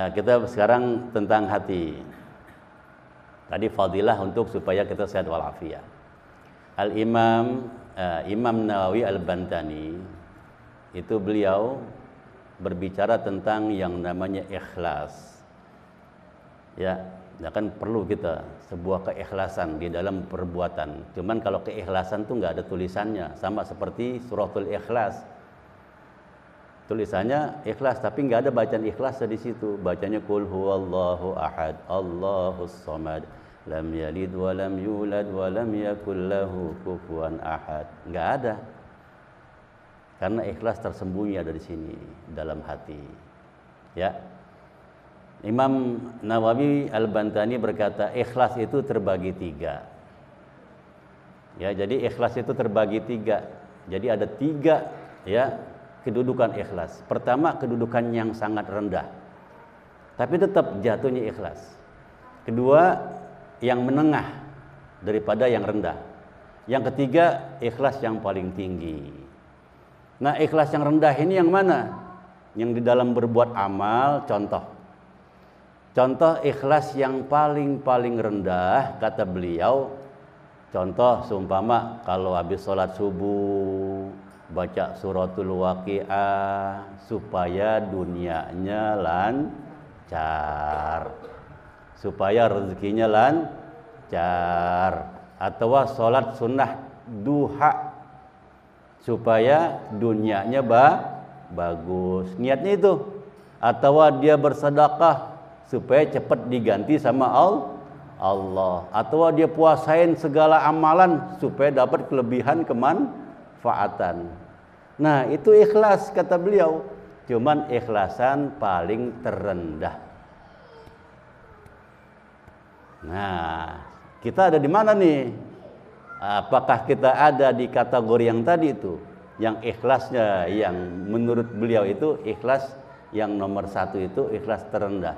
Kita sekarang tentang hati. Tadi fadilah untuk supaya kita sehat walafiat. Imam Nawawi Al-Bantani itu beliau berbicara tentang yang namanya ikhlas. Ya, kan perlu kita sebuah keikhlasan di dalam perbuatan. Cuman kalau keikhlasan tuh nggak ada tulisannya, sama seperti suratul Ikhlas. Tulisannya ikhlas tapi nggak ada bacaan ikhlas di situ. Bacanya qul huwallahu ahad, Allahus samad, lam yalid wa lam yulad wa lam yakul lahu kufuwan ahad. Nggak ada. Karena ikhlas tersembunyi ada di sini dalam hati. Ya. Imam Nawawi Al-Bantani berkata ikhlas itu terbagi 3. Ya, jadi ikhlas itu terbagi 3. Jadi ada 3 ya kedudukan ikhlas. Pertama, kedudukan yang sangat rendah, tapi tetap jatuhnya ikhlas. Kedua, yang menengah daripada yang rendah. Yang ketiga, ikhlas yang paling tinggi. Nah, ikhlas yang rendah ini yang mana? Yang di dalam berbuat amal. Contoh ikhlas yang paling rendah, kata beliau, contoh seumpama kalau habis sholat subuh baca suratul Waqiah supaya dunianya lancar, supaya rezekinya lancar, atau sholat sunnah duha supaya dunianya bagus, niatnya itu. Atau dia bersedekah supaya cepat diganti sama Allah, atau dia puasain segala amalan supaya dapat kelebihan kemanfaatan. Nah, itu ikhlas kata beliau. Cuman ikhlasan paling terendah. Nah, kita ada di mana nih? Apakah kita ada di kategori yang tadi itu? Yang ikhlasnya yang menurut beliau itu ikhlas yang nomor 1 itu ikhlas terendah.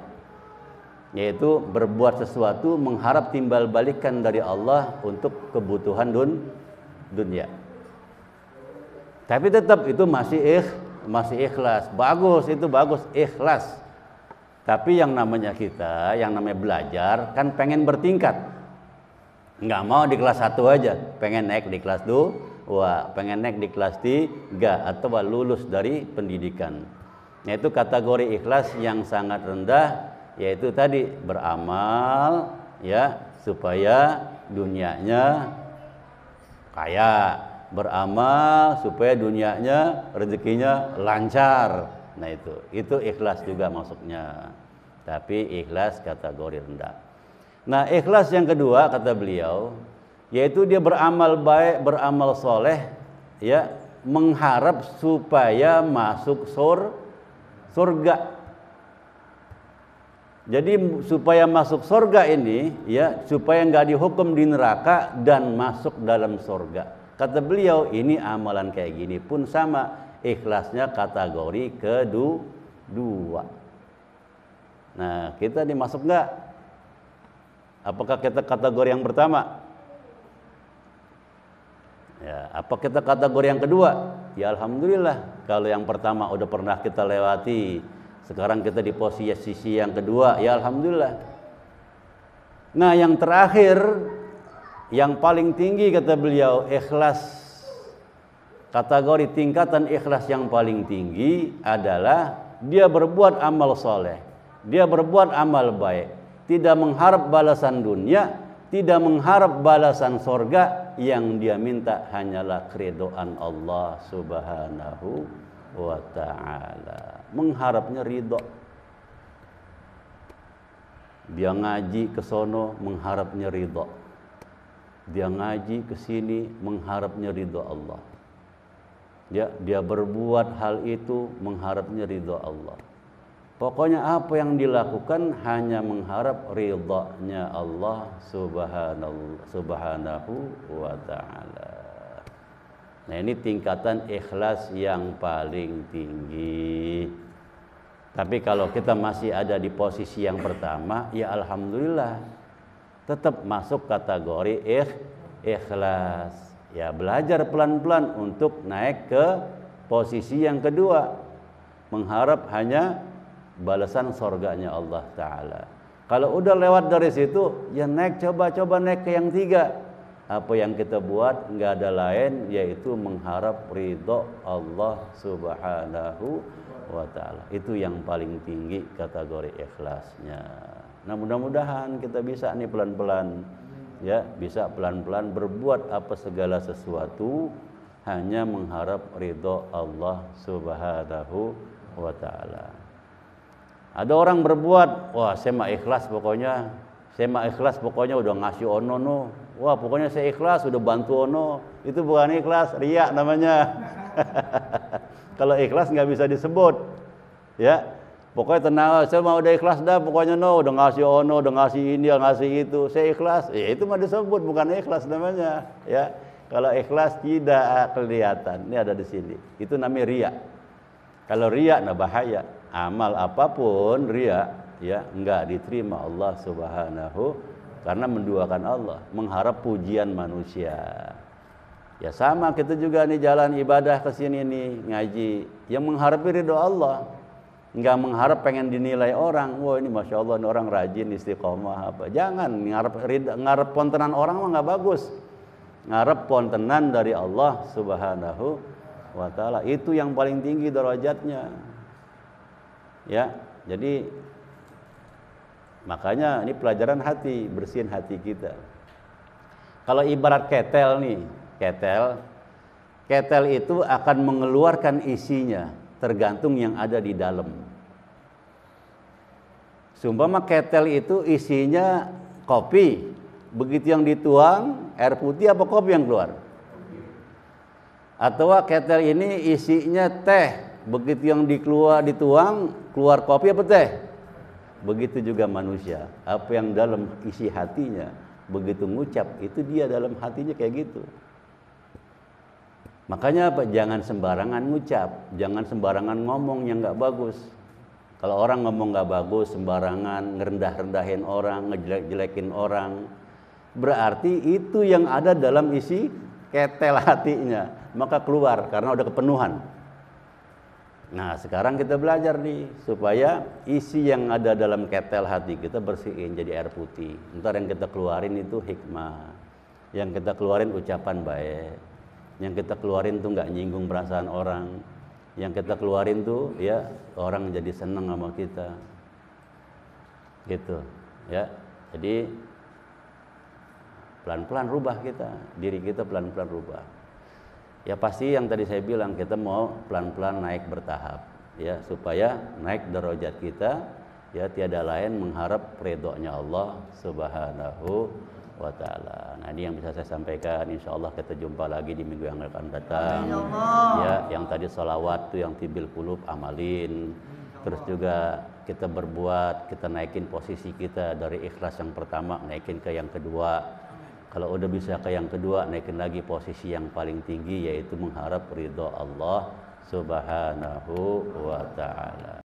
Yaitu berbuat sesuatu mengharap timbal balikan dari Allah untuk kebutuhan dunia. Tapi tetap itu masih ikhlas. Bagus, itu bagus, ikhlas. Tapi yang namanya kita, yang namanya belajar kan pengen bertingkat. Nggak mau di kelas 1 aja, pengen naik di kelas 2, pengen naik di kelas 3, atau lulus dari pendidikan. Yaitu kategori ikhlas yang sangat rendah, yaitu tadi beramal ya supaya dunianya kaya, beramal supaya dunianya rezekinya lancar. Nah, itu ikhlas juga maksudnya, tapi ikhlas kategori rendah. Nah, ikhlas yang kedua kata beliau yaitu dia beramal baik, beramal soleh ya, mengharap supaya masuk surga. Jadi supaya masuk surga ini ya, supaya nggak dihukum di neraka dan masuk dalam surga. Kata beliau ini amalan kayak gini pun sama, ikhlasnya kategori kedua. Nah, kita dimasuk nggak? Apakah kita kategori yang pertama? Ya, apa kita kategori yang kedua? Ya alhamdulillah, kalau yang pertama udah pernah kita lewati, sekarang kita di posisi yang kedua, ya alhamdulillah. Nah, yang terakhir, yang paling tinggi kata beliau ikhlas, kategori tingkatan ikhlas yang paling tinggi adalah dia berbuat amal soleh, dia berbuat amal baik, tidak mengharap balasan dunia, tidak mengharap balasan sorga, yang dia minta hanyalah keridhaan Allah subhanahu wa ta'ala. Mengharapnya ridho. Dia ngaji ke sono mengharapnya ridho. Dia ngaji ke sini mengharapnya ridho Allah. Dia berbuat hal itu mengharapnya ridho Allah. Pokoknya apa yang dilakukan hanya mengharap ridhonya Allah subhanahu wa ta'ala. Nah, ini tingkatan ikhlas yang paling tinggi. Tapi kalau kita masih ada di posisi yang pertama, ya alhamdulillah, tetap masuk kategori ikhlas. Ya belajar pelan-pelan untuk naik ke posisi yang kedua. Mengharap hanya balasan surganya Allah Ta'ala. Kalau udah lewat dari situ, ya naik, coba naik ke yang 3. Apa yang kita buat nggak ada lain yaitu mengharap ridho Allah Subhanahu wa Ta'ala. Itu yang paling tinggi kategori ikhlasnya. Nah, mudah-mudahan kita bisa nih pelan-pelan, ya, bisa pelan-pelan berbuat apa segala sesuatu hanya mengharap ridho Allah Subhanahu wa Ta'ala. Ada orang berbuat, wah saya mah ikhlas pokoknya, udah ngasih ono no, wah pokoknya saya ikhlas udah bantu ono. Itu bukan ikhlas, riya namanya. Kalau ikhlas nggak bisa disebut, ya. Pokoknya tenang, saya mau udah ikhlas dah, pokoknya no, udah ngasih ono, udah ngasih ini, udah ngasih itu, saya ikhlas. Ya itu mah disebut, bukan ikhlas namanya, ya. Kalau ikhlas tidak kelihatan, ini ada di sini. Itu namanya riya. Kalau riya, nah bahaya. Amal apapun riya, ya enggak diterima Allah Subhanahu, karena menduakan Allah, mengharap pujian manusia. Ya sama kita juga nih jalan ibadah ke sini nih ngaji, yang mengharap ridho Allah. Enggak mengharap pengen dinilai orang, wah ini masya Allah ini orang rajin istiqomah apa. Jangan ngarep pontenan orang mah nggak bagus. Ngarep pontenan dari Allah Subhanahu wa Ta'ala, itu yang paling tinggi derajatnya. Ya, jadi makanya ini pelajaran hati, bersihin hati kita. Kalau ibarat ketel nih, ketel itu akan mengeluarkan isinya tergantung yang ada di dalam. Seumpama ketel itu isinya kopi, begitu yang dituang air putih apa kopi yang keluar? Atau ketel ini isinya teh, begitu yang dituang keluar kopi apa teh? Begitu juga manusia, apa yang dalam isi hatinya begitu ngucap itu dia dalam hatinya kayak gitu. Makanya apa? Jangan sembarangan ngucap, jangan sembarangan ngomong yang nggak bagus. Kalau orang ngomong nggak bagus, sembarangan ngerendah-rendahin orang, ngejelek-jelekin orang, berarti itu yang ada dalam isi ketel hatinya, maka keluar karena udah kepenuhan. Nah sekarang kita belajar nih supaya isi yang ada dalam ketel hati kita bersihin jadi air putih. Ntar yang kita keluarin itu hikmah, yang kita keluarin ucapan baik, yang kita keluarin tuh nggak nyinggung perasaan orang, yang kita keluarin tuh ya orang jadi seneng sama kita, gitu ya. Jadi pelan-pelan rubah kita, diri kita pelan-pelan rubah. Ya pasti yang tadi saya bilang kita mau pelan-pelan naik bertahap, ya supaya naik derajat kita, ya tiada lain mengharap ridhonya Allah Subhanahu wa Ta'ala. Nah ini yang bisa saya sampaikan. Insya Allah kita jumpa lagi di minggu yang akan datang. Ya, yang tadi sholawat tuh yang tibil qulub amalin. Terus juga kita berbuat, kita naikin posisi kita dari ikhlas yang pertama, naikin ke yang kedua. Kalau udah bisa ke yang kedua, naikin lagi posisi yang paling tinggi, yaitu mengharap ridho Allah Subhanahu wa Ta'ala.